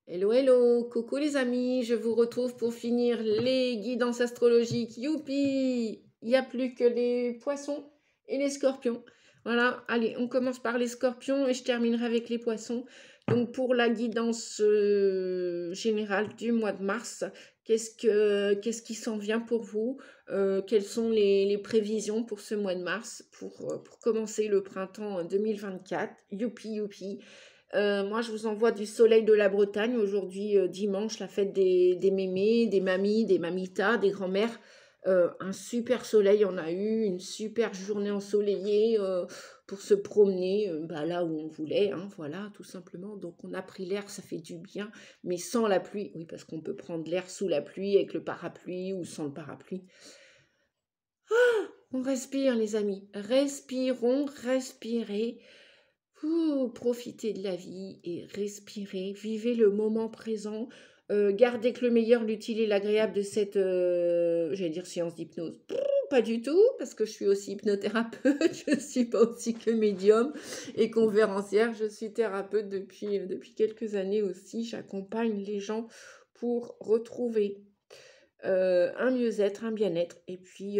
Hello, hello, coucou les amis, je vous retrouve pour finir les guidances astrologiques. Youpi! Il n'y a plus que les poissons et les scorpions. Voilà, allez, on commence par les scorpions et je terminerai avec les poissons. Donc pour la guidance générale du mois de mars, qu'est-ce qui s'en vient pour vous? Quelles sont les prévisions pour ce mois de mars pour commencer le printemps 2024? Youpi, youpi! Moi, je vous envoie du soleil de la Bretagne. Aujourd'hui, dimanche, la fête des mémés, des mamies, des mamitas, des grands-mères. Un super soleil, on a eu une super journée ensoleillée pour se promener là où on voulait, hein, voilà, tout simplement. Donc, on a pris l'air, ça fait du bien, mais sans la pluie. Oui, parce qu'on peut prendre l'air sous la pluie, avec le parapluie ou sans le parapluie. On respire, les amis. Respirons, respirez. Profitez de la vie et respirez, vivez le moment présent, gardez que le meilleur, l'utile et l'agréable de cette, j'allais dire séance d'hypnose. Pas du tout, parce que je suis aussi hypnothérapeute, je ne suis pas aussi que médium et conférencière, je suis thérapeute depuis quelques années aussi, j'accompagne les gens pour retrouver un mieux-être, un bien-être, et puis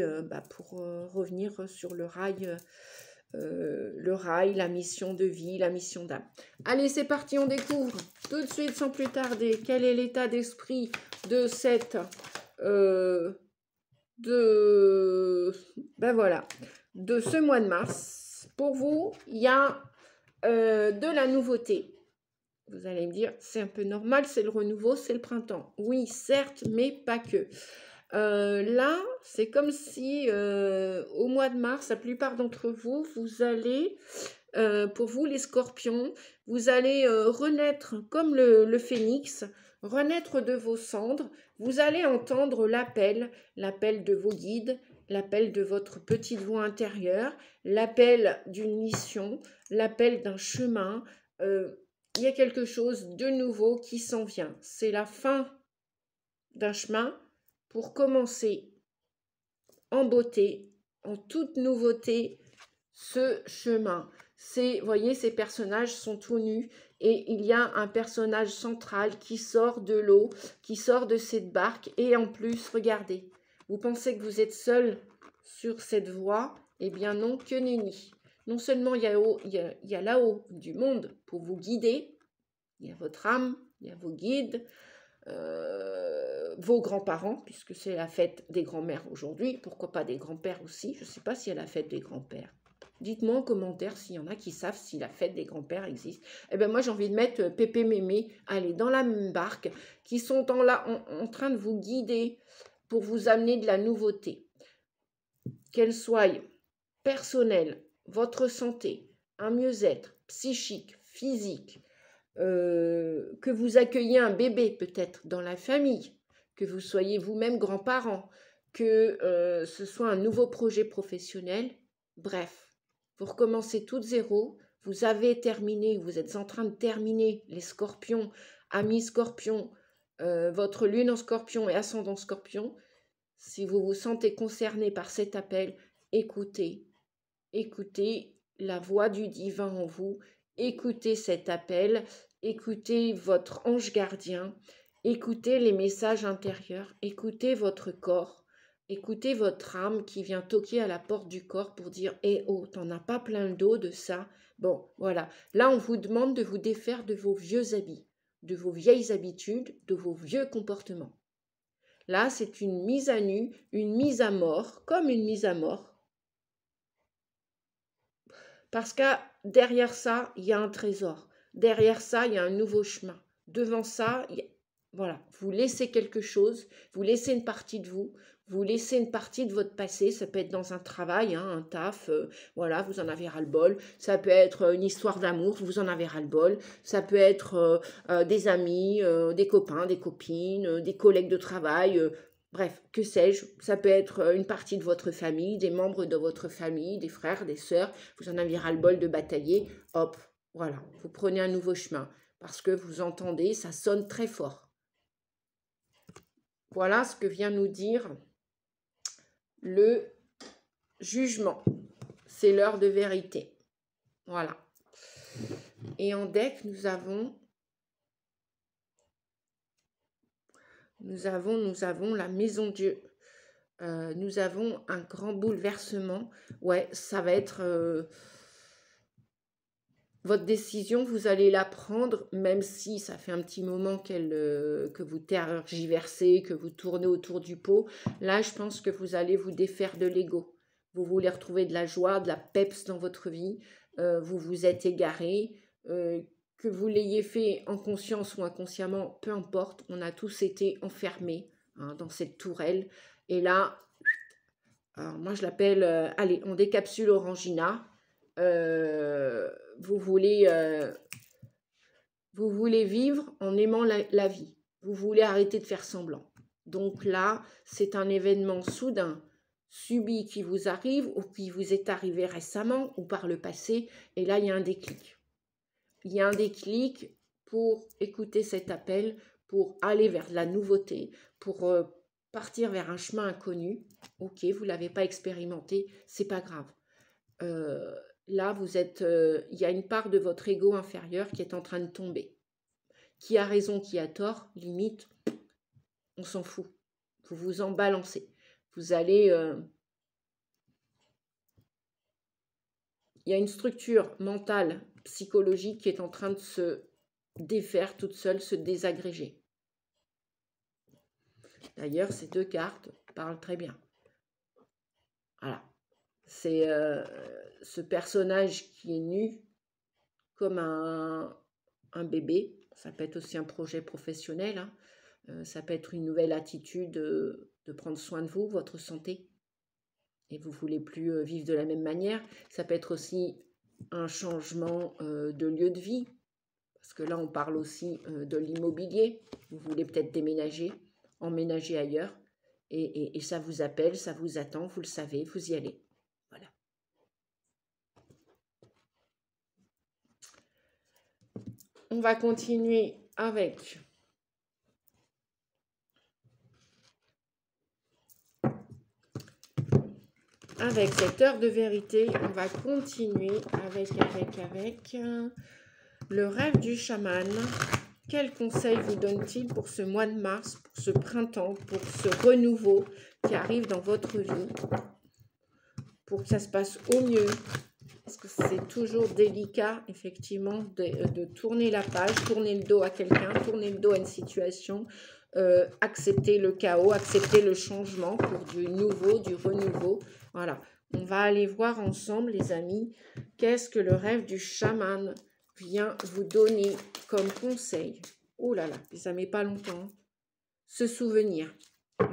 pour revenir sur le rail, la mission de vie, la mission d'âme. Allez, c'est parti, on découvre tout de suite, sans plus tarder, quel est l'état d'esprit de cette... de ce mois de mars. Pour vous, il y a de la nouveauté. Vous allez me dire, c'est un peu normal, c'est le renouveau, c'est le printemps. Oui, certes, mais pas que. Là, c'est comme si au mois de mars, la plupart d'entre vous, vous allez, pour vous les scorpions, vous allez renaître comme le phénix, renaître de vos cendres. Vous allez entendre l'appel de vos guides, l'appel de votre petite voix intérieure, l'appel d'une mission, l'appel d'un chemin. Il y a quelque chose de nouveau qui s'en vient. C'est la fin d'un chemin pour commencer en beauté, en toute nouveauté, ce chemin. Voyez, ces personnages sont tout nus et il y a un personnage central qui sort de l'eau, qui sort de cette barque. Et en plus, regardez, vous pensez que vous êtes seul sur cette voie? Eh bien non, que nenni. Non seulement il y a là-haut du monde pour vous guider, il y a votre âme, il y a vos guides, vos grands-parents, puisque c'est la fête des grands-mères aujourd'hui, pourquoi pas des grands-pères aussi, je ne sais pas s'il y a la fête des grands-pères. Dites-moi en commentaire s'il y en a qui savent si la fête des grands-pères existe. Eh bien moi j'ai envie de mettre Pépé Mémé, allez, dans la même barque, qui sont en train de vous guider pour vous amener de la nouveauté. Qu'elle soit personnelle, votre santé, un mieux-être psychique, physique, que vous accueillez un bébé peut-être dans la famille, que vous soyez vous-même grands-parents, que ce soit un nouveau projet professionnel, bref, vous recommencez tout de zéro, vous avez terminé, vous êtes en train de terminer les scorpions, amis scorpions, votre lune en scorpion et ascendant scorpion. Si vous vous sentez concerné par cet appel, écoutez la voix du divin en vous, écoutez cet appel, écoutez votre ange gardien, écoutez les messages intérieurs, écoutez votre corps, écoutez votre âme qui vient toquer à la porte du corps pour dire « Eh oh, t'en as pas plein le dos de ça ?» Bon, voilà. Là, on vous demande de vous défaire de vos vieux habits, de vos vieilles habitudes, de vos vieux comportements. Là, c'est une mise à nu, une mise à mort, comme une mise à mort. Parce que derrière ça, il y a un trésor. Derrière ça, il y a un nouveau chemin. Devant ça, voilà, vous laissez quelque chose, vous laissez une partie de vous, vous laissez une partie de votre passé. Ça peut être dans un travail, hein, un taf, voilà, vous en avez ras-le-bol. Ça peut être une histoire d'amour, vous en avez ras-le-bol. Ça peut être des amis, des copains, des copines, des collègues de travail. Bref, que sais-je, ça peut être une partie de votre famille, des membres de votre famille, des frères, des sœurs, vous en avez ras-le-bol de batailler, hop, voilà, vous prenez un nouveau chemin, parce que vous entendez, ça sonne très fort. Voilà ce que vient nous dire le jugement. C'est l'heure de vérité. Voilà. Et en deck, nous avons Nous avons la maison Dieu. Nous avons un grand bouleversement. Ouais, ça va être... votre décision, vous allez la prendre, même si ça fait un petit moment que vous tergiversez, que vous tournez autour du pot. Là, je pense que vous allez vous défaire de l'ego. Vous voulez retrouver de la joie, de la peps dans votre vie. Vous vous êtes égaré. Que vous l'ayez fait en conscience ou inconsciemment, peu importe. On a tous été enfermés dans cette tourelle. Et là, alors moi je l'appelle, allez, on décapsule Orangina. Vous voulez vivre en aimant la vie. Vous voulez arrêter de faire semblant. Donc là, c'est un événement soudain, subi qui vous arrive ou qui vous est arrivé récemment ou par le passé. Et là, il y a un déclic. Il y a un déclic pour écouter cet appel, pour aller vers la nouveauté, pour partir vers un chemin inconnu. Ok, vous ne l'avez pas expérimenté, c'est pas grave. Là, vous êtes, il y a une part de votre ego inférieur qui est en train de tomber. Qui a raison, qui a tort, limite, on s'en fout. Vous vous en balancez. Vous allez... il y a une structure mentale, psychologique qui est en train de se défaire toute seule, se désagréger. D'ailleurs, ces deux cartes parlent très bien. Voilà. C'est ce personnage qui est nu comme un bébé. Ça peut être aussi un projet professionnel. Hein. Ça peut être une nouvelle attitude de prendre soin de vous, votre santé. Et vous ne voulez plus vivre de la même manière. Ça peut être aussi un changement de lieu de vie. Parce que là, on parle aussi de l'immobilier. Vous voulez peut-être déménager, emménager ailleurs. Et ça vous appelle, ça vous attend, vous le savez, vous y allez. Voilà. On va continuer avec cette heure de vérité. On va continuer avec le rêve du chaman. Quel conseil vous donne-t-il pour ce mois de mars, pour ce printemps, pour ce renouveau qui arrive dans votre vie, pour que ça se passe au mieux? Parce que c'est toujours délicat, effectivement, de tourner la page, tourner le dos à quelqu'un, tourner le dos à une situation, accepter le chaos, accepter le changement pour du nouveau, du renouveau. Voilà, on va aller voir ensemble, les amis, qu'est-ce que le rêve du chaman vient vous donner comme conseil. Oh là là, ça met pas longtemps. Se souvenir,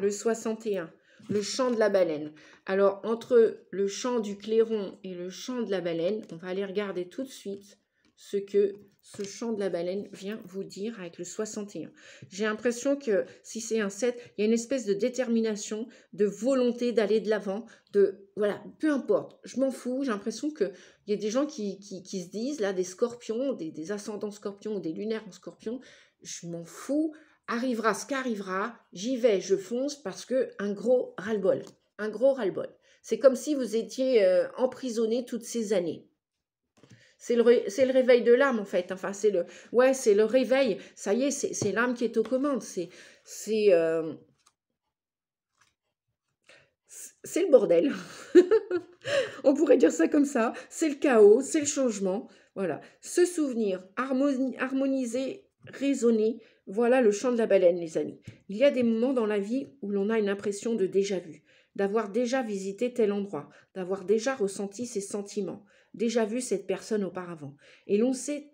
le 61. Le chant de la baleine. Alors, entre le chant du clairon et le chant de la baleine, on va aller regarder tout de suite ce que ce chant de la baleine vient vous dire avec le 61. J'ai l'impression que si c'est un 7, il y a une espèce de détermination, de volonté d'aller de l'avant, voilà, peu importe, je m'en fous. J'ai l'impression qu'il y a des gens qui se disent, là, des scorpions, des ascendants scorpions ou des lunaires en scorpion, je m'en fous. Arrivera ce qu'arrivera, j'y vais, je fonce parce que un gros ras-le-bol. Un gros ras-le-bol. C'est comme si vous étiez emprisonné toutes ces années. C'est le réveil de l'âme en fait. Enfin, c'est le réveil. Ça y est, c'est l'âme qui est aux commandes. C'est le bordel. On pourrait dire ça comme ça. C'est le chaos, c'est le changement. Voilà. Se souvenir, harmoniser, raisonner. Voilà le chant de la baleine, les amis. Il y a des moments dans la vie où l'on a une impression de déjà-vu, d'avoir déjà visité tel endroit, d'avoir déjà ressenti ces sentiments, déjà vu cette personne auparavant. Et l'on sait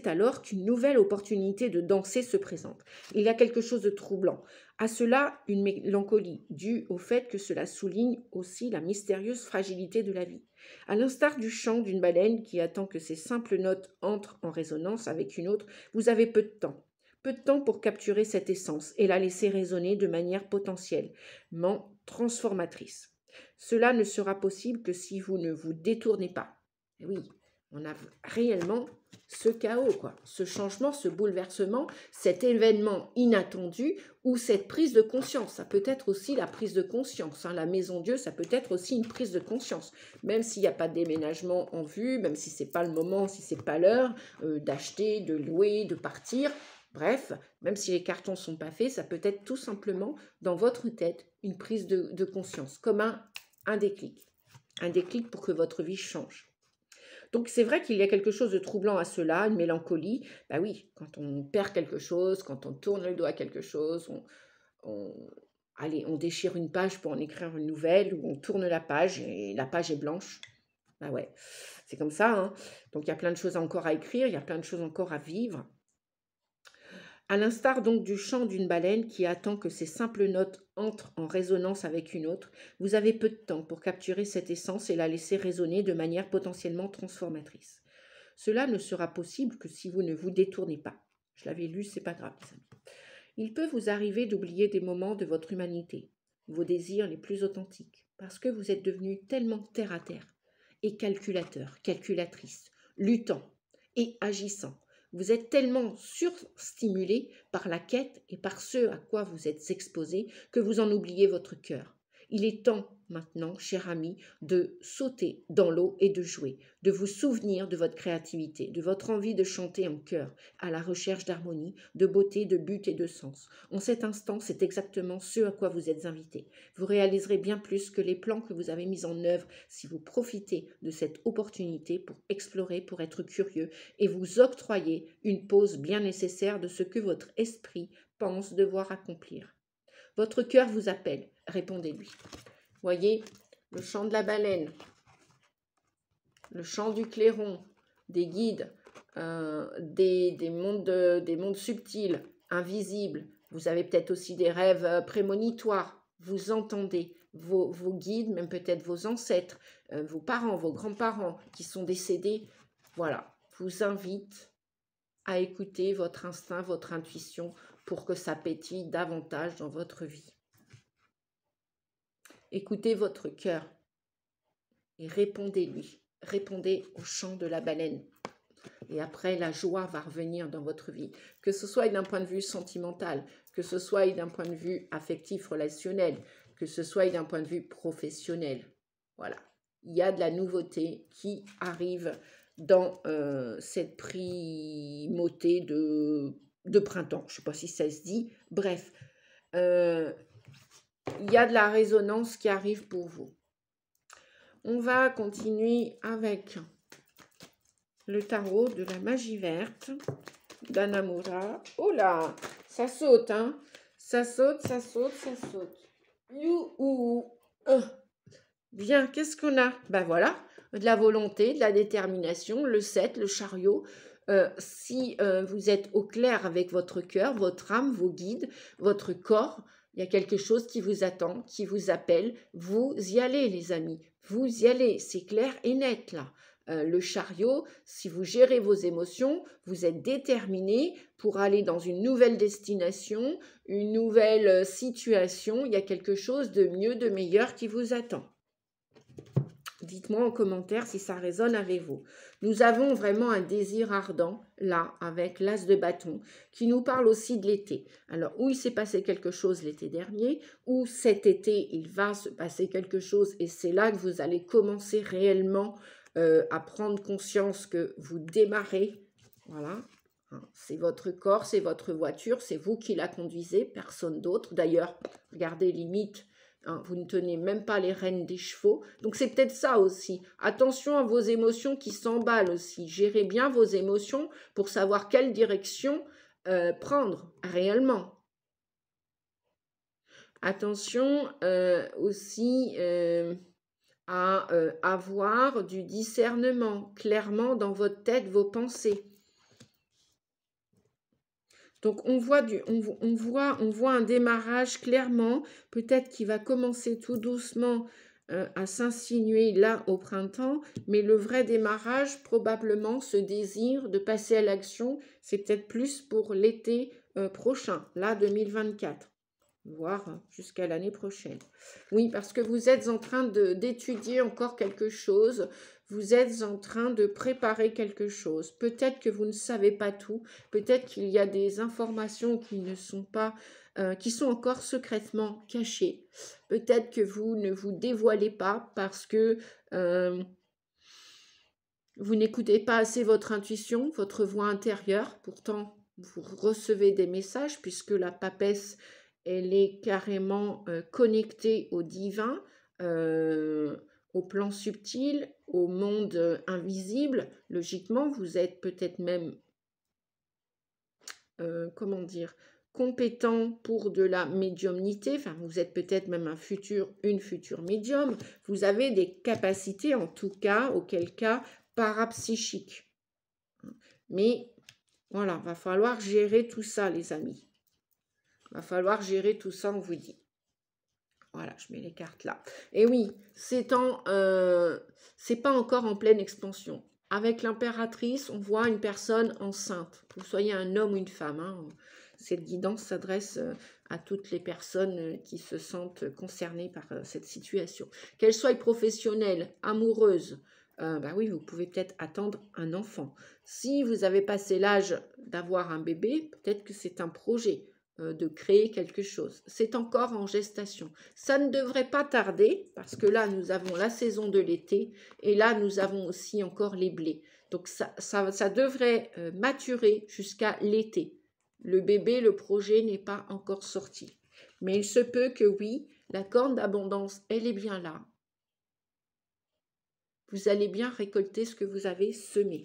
alors qu'une nouvelle opportunité de danser se présente. Il y a quelque chose de troublant. À cela, une mélancolie due au fait que cela souligne aussi la mystérieuse fragilité de la vie. À l'instar du chant d'une baleine qui attend que ses simples notes entrent en résonance avec une autre, vous avez peu de temps. Peu de temps pour capturer cette essence et la laisser résonner de manière potentiellement transformatrice. Cela ne sera possible que si vous ne vous détournez pas. Et oui, on a réellement ce chaos, quoi, ce changement, ce bouleversement, cet événement inattendu ou cette prise de conscience. Ça peut être aussi la prise de conscience. La maison Dieu, ça peut être aussi une prise de conscience. Même s'il n'y a pas de déménagement en vue, même si ce n'est pas le moment, si ce n'est pas l'heure d'acheter, de louer, de partir, Bref, même si les cartons ne sont pas faits, ça peut être tout simplement dans votre tête une prise de conscience, comme un déclic. Un déclic pour que votre vie change. Donc c'est vrai qu'il y a quelque chose de troublant à cela, une mélancolie. Bah oui, quand on perd quelque chose, quand on tourne le dos à quelque chose, on, allez, on déchire une page pour en écrire une nouvelle, ou on tourne la page et la page est blanche. Bah ouais, c'est comme ça, hein. Donc il y a plein de choses encore à écrire, il y a plein de choses encore à vivre. À l'instar donc du chant d'une baleine qui attend que ses simples notes entrent en résonance avec une autre, vous avez peu de temps pour capturer cette essence et la laisser résonner de manière potentiellement transformatrice. Cela ne sera possible que si vous ne vous détournez pas. Je l'avais lu, c'est pas grave, les amis. Il peut vous arriver d'oublier des moments de votre humanité, vos désirs les plus authentiques, parce que vous êtes devenu tellement terre à terre, et calculateur, calculatrice, luttant et agissant. Vous êtes tellement surstimulé par la quête et par ce à quoi vous êtes exposé que vous en oubliez votre cœur. Il est temps maintenant, cher ami, de sauter dans l'eau et de jouer, de vous souvenir de votre créativité, de votre envie de chanter en chœur, à la recherche d'harmonie, de beauté, de but et de sens. En cet instant, c'est exactement ce à quoi vous êtes invité. Vous réaliserez bien plus que les plans que vous avez mis en œuvre si vous profitez de cette opportunité pour explorer, pour être curieux et vous octroyer une pause bien nécessaire de ce que votre esprit pense devoir accomplir. Votre cœur vous appelle, répondez-lui. Voyez, le chant de la baleine, le chant du clairon, des guides, des mondes subtils, invisibles. Vous avez peut-être aussi des rêves prémonitoires. Vous entendez vos guides, même peut-être vos ancêtres, vos parents, vos grands-parents qui sont décédés. Voilà, vous invite à écouter votre instinct, votre intuition pour que ça pétille davantage dans votre vie. Écoutez votre cœur et répondez-lui. Répondez au chant de la baleine. Et après, la joie va revenir dans votre vie. Que ce soit d'un point de vue sentimental, que ce soit d'un point de vue affectif, relationnel, que ce soit d'un point de vue professionnel. Voilà. Il y a de la nouveauté qui arrive dans cette primauté de printemps. Je ne sais pas si ça se dit. Bref, il y a de la résonance qui arrive pour vous. On va continuer avec le tarot de la magie verte d'Anamura. Oh là, ça saute, hein. Ça saute, ça saute, ça saute. Youhou. Bien, qu'est-ce qu'on a? Ben voilà, de la volonté, de la détermination, le 7, le chariot. Si vous êtes au clair avec votre cœur, votre âme, vos guides, votre corps, il y a quelque chose qui vous attend, qui vous appelle. Vous y allez, les amis. Vous y allez. C'est clair et net, là. Le chariot, si vous gérez vos émotions, vous êtes déterminé pour aller dans une nouvelle destination, une nouvelle situation. Il y a quelque chose de mieux, de meilleur qui vous attend. Dites-moi en commentaire si ça résonne avec vous. Nous avons vraiment un désir ardent, là, avec l'as de bâton, qui nous parle aussi de l'été. Alors, où il s'est passé quelque chose l'été dernier, ou cet été, il va se passer quelque chose, et c'est là que vous allez commencer réellement à prendre conscience que vous démarrez. Voilà. C'est votre corps, c'est votre voiture, c'est vous qui la conduisez, personne d'autre. D'ailleurs, regardez, limite, vous ne tenez même pas les rênes des chevaux. Donc c'est peut-être ça aussi. Attention à vos émotions qui s'emballent aussi. Gérez bien vos émotions pour savoir quelle direction prendre réellement. Attention aussi à avoir du discernement clairement dans votre tête, vos pensées. Donc, on voit un démarrage clairement, peut-être qu'il va commencer tout doucement à s'insinuer là au printemps, mais le vrai démarrage, probablement, ce désir de passer à l'action, c'est peut-être plus pour l'été prochain, là 2024, voire jusqu'à l'année prochaine. Oui, parce que vous êtes en train d'étudier encore quelque chose. Vous êtes en train de préparer quelque chose. Peut-être que vous ne savez pas tout. Peut-être qu'il y a des informations qui ne sont pas, qui sont encore secrètement cachées. Peut-être que vous ne vous dévoilez pas parce que vous n'écoutez pas assez votre intuition, votre voix intérieure. Pourtant, vous recevez des messages puisque la papesse, elle est carrément connectée au divin, au plan subtil, au monde invisible. Logiquement, vous êtes peut-être même, comment dire, compétent pour de la médiumnité, enfin vous êtes peut-être même une future médium, vous avez des capacités en tout cas, auquel cas, parapsychiques. Mais voilà, va falloir gérer tout ça les amis. Va falloir gérer tout ça, on vous dit. Voilà, je mets les cartes là. Et oui, c'est pas encore en pleine expansion. Avec l'impératrice, on voit une personne enceinte, que vous soyez un homme ou une femme. Hein. Cette guidance s'adresse à toutes les personnes qui se sentent concernées par cette situation. Qu'elles soient professionnelles, amoureuses, bah oui, vous pouvez peut-être attendre un enfant. Si vous avez passé l'âge d'avoir un bébé, peut-être que c'est un projet de créer quelque chose. C'est encore en gestation. Ça ne devrait pas tarder parce que là, nous avons la saison de l'été et là, nous avons aussi encore les blés. Donc, ça devrait maturer jusqu'à l'été. Le bébé, le projet n'est pas encore sorti. Mais il se peut que oui, la corne d'abondance, elle est bien là. Vous allez bien récolter ce que vous avez semé.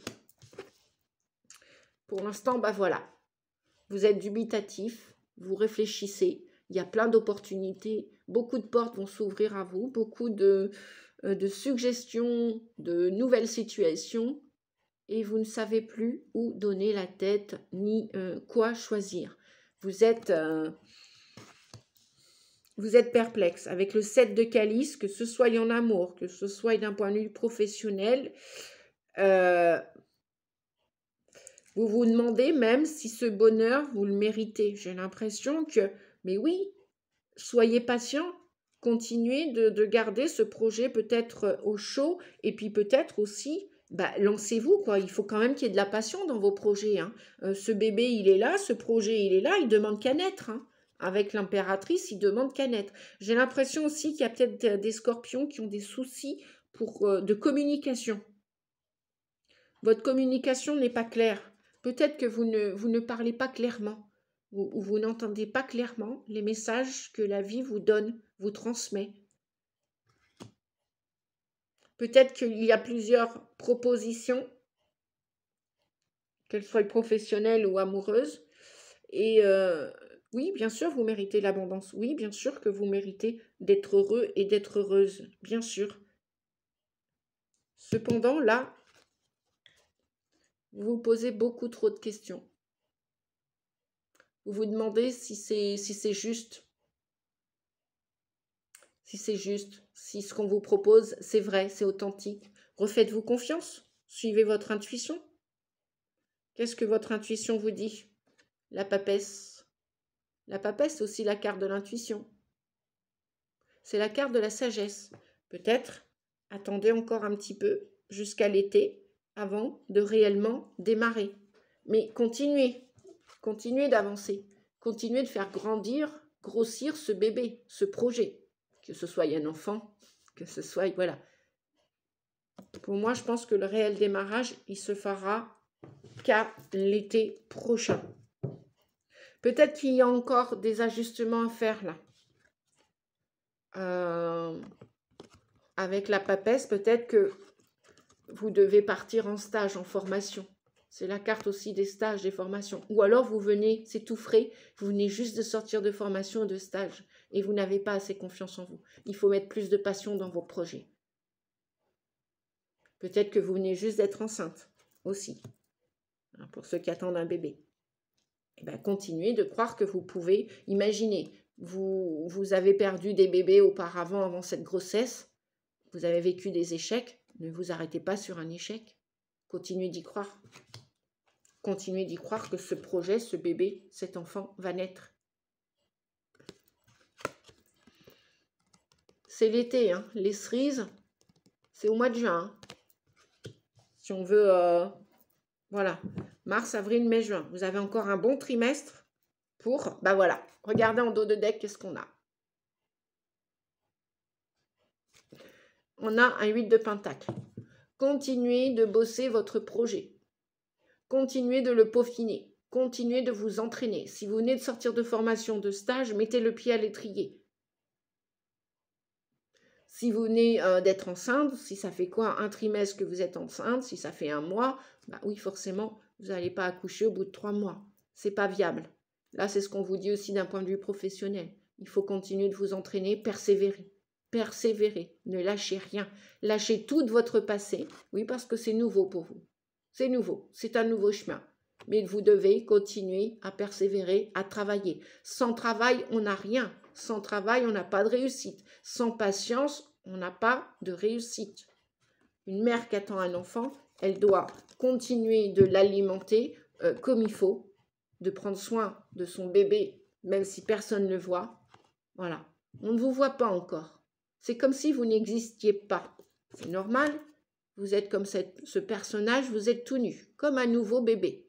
Pour l'instant, bah voilà. Vous êtes dubitatif. Vous réfléchissez, il y a plein d'opportunités, beaucoup de portes vont s'ouvrir à vous, beaucoup de suggestions, de nouvelles situations, et vous ne savez plus où donner la tête, ni quoi choisir. Vous êtes perplexe. Avec le 7 de calice, que ce soit en amour, que ce soit d'un point de vue professionnel, vous vous demandez même si ce bonheur, vous le méritez. J'ai l'impression que, mais oui, soyez patient, continuez de garder ce projet peut-être au chaud et puis peut-être aussi, lancez-vous, quoi. Il faut quand même qu'il y ait de la passion dans vos projets. Hein. Ce bébé, il est là, ce projet, il est là, il demande qu'à naître. Hein. Avec l'impératrice, il demande qu'à naître. J'ai l'impression aussi qu'il y a peut-être des scorpions qui ont des soucis de communication. Votre communication n'est pas claire. Peut-être que vous ne parlez pas clairement ou vous n'entendez pas clairement les messages que la vie vous donne, vous transmet. Peut-être qu'il y a plusieurs propositions, qu'elles soient professionnelles ou amoureuses. Et oui, bien sûr, vous méritez l'abondance. Oui, bien sûr que vous méritez d'être heureux et d'être heureuse. Bien sûr. Cependant, là, vous vous posez beaucoup trop de questions. Vous vous demandez si c'est juste. Si c'est juste, si ce qu'on vous propose, c'est vrai, c'est authentique. Refaites-vous confiance, suivez votre intuition. Qu'est-ce que votre intuition vous dit? La papesse. La papesse, c'est aussi la carte de l'intuition. C'est la carte de la sagesse. Peut-être, attendez encore un petit peu jusqu'à l'été avant de réellement démarrer. Mais continuez d'avancer. Continuez de faire grossir ce bébé, ce projet. Que ce soit un enfant, que ce soit, voilà. Pour moi, je pense que le réel démarrage, il se fera qu'à l'été prochain. Peut-être qu'il y a encore des ajustements à faire là. Avec la papesse, peut-être que vous devez partir en stage, en formation. C'est la carte aussi des stages, des formations. Ou alors vous venez, c'est tout frais, vous venez juste de sortir de formation, de stage, et vous n'avez pas assez confiance en vous. Il faut mettre plus de passion dans vos projets. Peut-être que vous venez juste d'être enceinte aussi, pour ceux qui attendent un bébé. Eh bien, continuez de croire que vous pouvez. Imaginez, vous avez perdu des bébés auparavant, avant cette grossesse, vous avez vécu des échecs, ne vous arrêtez pas sur un échec. Continuez d'y croire. Continuez d'y croire que ce projet, ce bébé, cet enfant va naître. C'est l'été, hein. Les cerises, c'est au mois de juin. Hein. Si on veut, voilà, mars, avril, mai, juin. Vous avez encore un bon trimestre pour, voilà, regardez en dos de deck, qu'est-ce qu'on a. On a un 8 de pentacle. Continuez de bosser votre projet. Continuez de le peaufiner. continuez de vous entraîner. Si vous venez de sortir de formation, de stage, mettez le pied à l'étrier. Si vous venez d'être enceinte, si ça fait quoi, un trimestre que vous êtes enceinte, si ça fait un mois, bah oui, forcément, vous n'allez pas accoucher au bout de 3 mois. C'est pas viable. Là, c'est ce qu'on vous dit aussi d'un point de vue professionnel. Il faut continuer de vous entraîner, persévérer. Persévérez, ne lâchez rien. Lâchez tout de votre passé, oui, parce que c'est nouveau pour vous. C'est nouveau, c'est un nouveau chemin. Mais vous devez continuer à persévérer, à travailler. Sans travail, on n'a rien. Sans travail, on n'a pas de réussite. Sans patience, on n'a pas de réussite. Une mère qui attend un enfant, elle doit continuer de l'alimenter comme il faut, de prendre soin de son bébé, même si personne ne le voit. Voilà, on ne vous voit pas encore. C'est comme si vous n'existiez pas. C'est normal, vous êtes comme ce personnage, vous êtes tout nu, comme un nouveau bébé.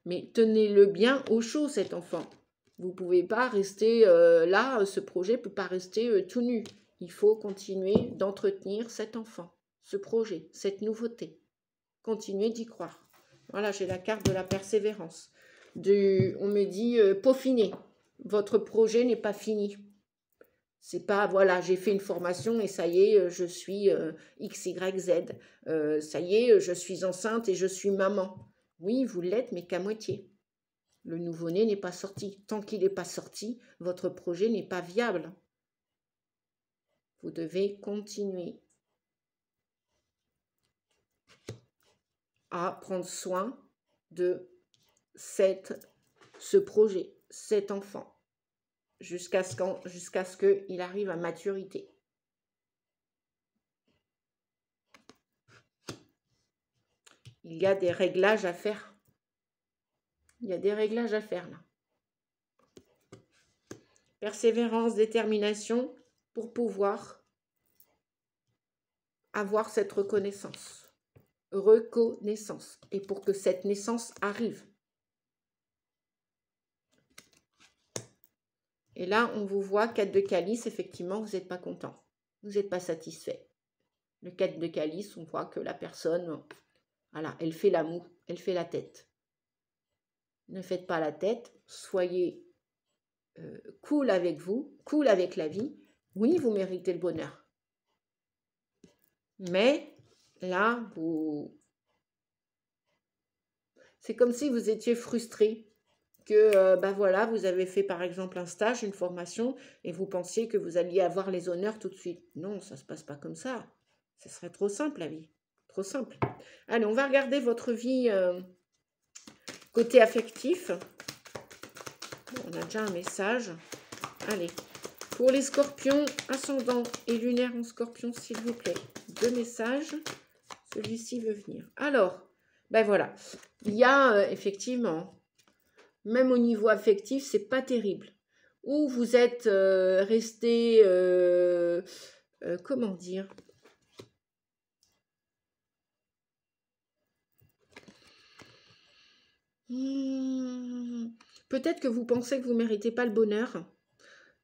Mais tenez-le bien au chaud, cet enfant. Vous ne pouvez pas rester là, ce projet ne peut pas rester tout nu. Il faut continuer d'entretenir cet enfant, ce projet, cette nouveauté. Continuez d'y croire. Voilà, j'ai la carte de la persévérance. On me dit peaufiner. Votre projet n'est pas fini. C'est pas, voilà, j'ai fait une formation et ça y est, je suis X, Y, Z. Ça y est, je suis enceinte et je suis maman. Oui, vous l'êtes, mais qu'à moitié. Le nouveau-né n'est pas sorti. Tant qu'il n'est pas sorti, votre projet n'est pas viable. Vous devez continuer à prendre soin de ce projet, cet enfant, jusqu'à ce qu'il arrive à maturité. Il y a des réglages à faire. Il y a des réglages à faire là. Persévérance, détermination pour pouvoir avoir cette reconnaissance. Reconnaissance. Et pour que cette naissance arrive. Et là, on vous voit 4 de calice, effectivement, vous n'êtes pas content. Vous n'êtes pas satisfait. Le 4 de calice, on voit que la personne, voilà, elle fait la moue, elle fait la tête. Ne faites pas la tête, soyez cool avec vous, cool avec la vie. Oui, vous méritez le bonheur. Mais là, c'est comme si vous étiez frustré. Que voilà, vous avez fait par exemple un stage, une formation, et vous pensiez que vous alliez avoir les honneurs tout de suite. Non, ça ne se passe pas comme ça. Ce serait trop simple la vie. Trop simple. Allez, on va regarder votre vie côté affectif. Bon, on a déjà un message. Allez, pour les scorpions, ascendant et lunaire en scorpion, s'il vous plaît. 2 messages. Celui-ci veut venir. Alors, ben voilà. Il y a effectivement... Même au niveau affectif, c'est pas terrible. Ou vous êtes resté, comment dire, peut-être que vous pensez que vous ne méritez pas le bonheur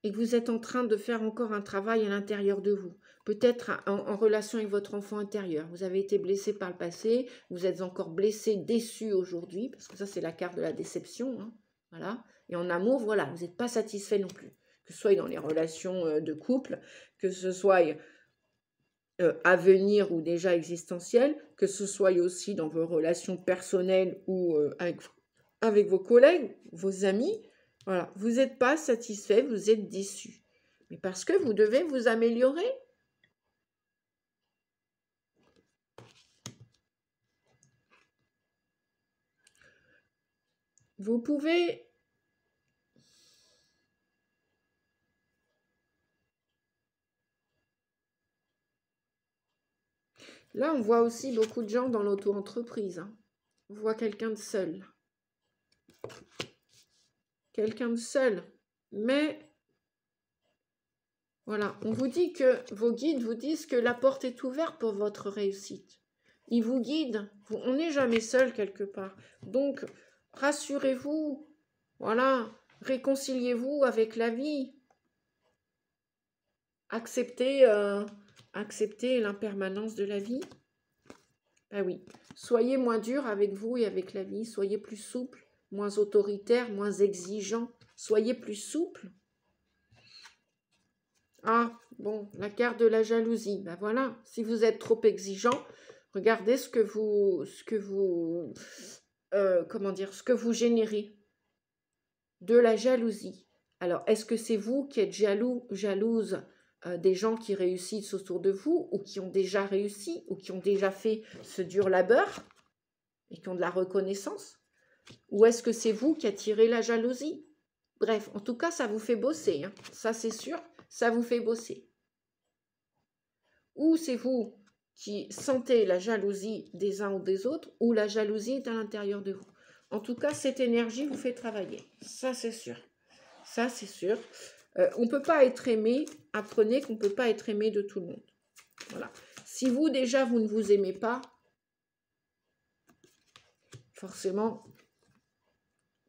et que vous êtes en train de faire encore un travail à l'intérieur de vous. Peut-être en relation avec votre enfant intérieur. Vous avez été blessé par le passé, vous êtes encore blessé, déçu aujourd'hui, parce que ça c'est la carte de la déception, hein. Voilà. Et en amour, voilà, vous n'êtes pas satisfait non plus. Que ce soit dans les relations de couple, que ce soit à venir ou déjà existentielles, que ce soit aussi dans vos relations personnelles ou avec vos collègues, vos amis. Voilà, vous n'êtes pas satisfait, vous êtes déçu. Mais parce que vous devez vous améliorer. Vous pouvez... Là, on voit aussi beaucoup de gens dans l'auto-entreprise. Hein. On voit quelqu'un de seul. Quelqu'un de seul. Mais, voilà, on vous dit que vos guides vous disent que la porte est ouverte pour votre réussite. Ils vous guident. On n'est jamais seul quelque part. Donc, rassurez-vous. Voilà, réconciliez-vous avec la vie. Acceptez l'impermanence de la vie. Ah oui, soyez moins dur avec vous et avec la vie, soyez plus souple, moins autoritaire, moins exigeant, soyez plus souple. Ah, bon, la carte de la jalousie, ben voilà, si vous êtes trop exigeant, regardez comment dire, ce que vous générez, de la jalousie. Alors, est-ce que c'est vous qui êtes jalouse des gens qui réussissent autour de vous, ou qui ont déjà réussi, ou qui ont déjà fait ce dur labeur, et qui ont de la reconnaissance? Ou est-ce que c'est vous qui attirez la jalousie? Bref, en tout cas, ça vous fait bosser, hein. Ça c'est sûr, ça vous fait bosser. Ou c'est vous qui sentez la jalousie des uns ou des autres, ou la jalousie est à l'intérieur de vous. En tout cas, cette énergie vous fait travailler. Ça, c'est sûr. Ça, c'est sûr. On ne peut pas être aimé. Apprenez qu'on ne peut pas être aimé de tout le monde. Voilà. Si vous, déjà, vous ne vous aimez pas, forcément,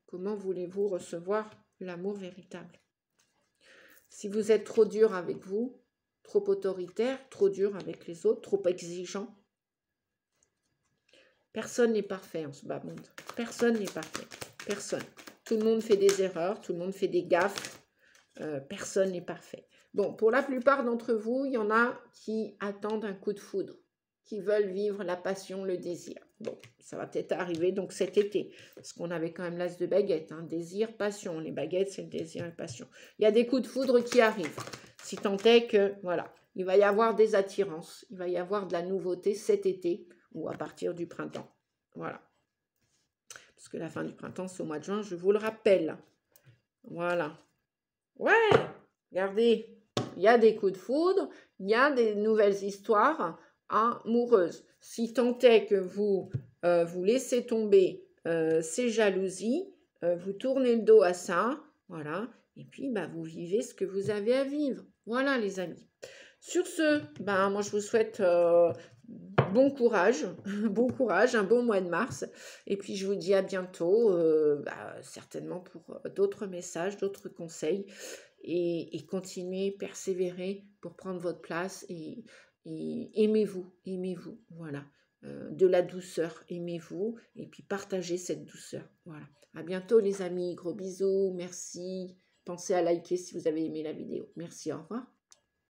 comment voulez-vous recevoir l'amour véritable? Si vous êtes trop dur avec vous, trop autoritaire, trop dur avec les autres, trop exigeant, personne n'est parfait en ce bas monde. Personne n'est parfait. Personne. Tout le monde fait des erreurs, tout le monde fait des gaffes. Personne n'est parfait. Bon, pour la plupart d'entre vous, il y en a qui attendent un coup de foudre, qui veulent vivre la passion, le désir. Bon, ça va peut-être arriver donc cet été, parce qu'on avait quand même l'as de baguette, hein, désir, passion. Les baguettes, c'est le désir et la passion. Il y a des coups de foudre qui arrivent. Si tant est que, voilà, il va y avoir des attirances, il va y avoir de la nouveauté cet été ou à partir du printemps. Voilà. Parce que la fin du printemps, c'est au mois de juin, je vous le rappelle. Voilà. Ouais, regardez, il y a des coups de foudre, il y a des nouvelles histoires amoureuses. Si tant est que vous vous laissez tomber ces jalousies, vous tournez le dos à ça, voilà, et puis bah, vous vivez ce que vous avez à vivre. Voilà les amis. Sur ce, ben, moi je vous souhaite bon courage, bon courage, un bon mois de mars. Et puis je vous dis à bientôt, certainement pour d'autres messages, d'autres conseils. Et continuez, persévérez pour prendre votre place et aimez-vous, aimez-vous, voilà. De la douceur, aimez-vous et puis partagez cette douceur. Voilà. À bientôt les amis, gros bisous, merci. Pensez à liker si vous avez aimé la vidéo. Merci, au revoir.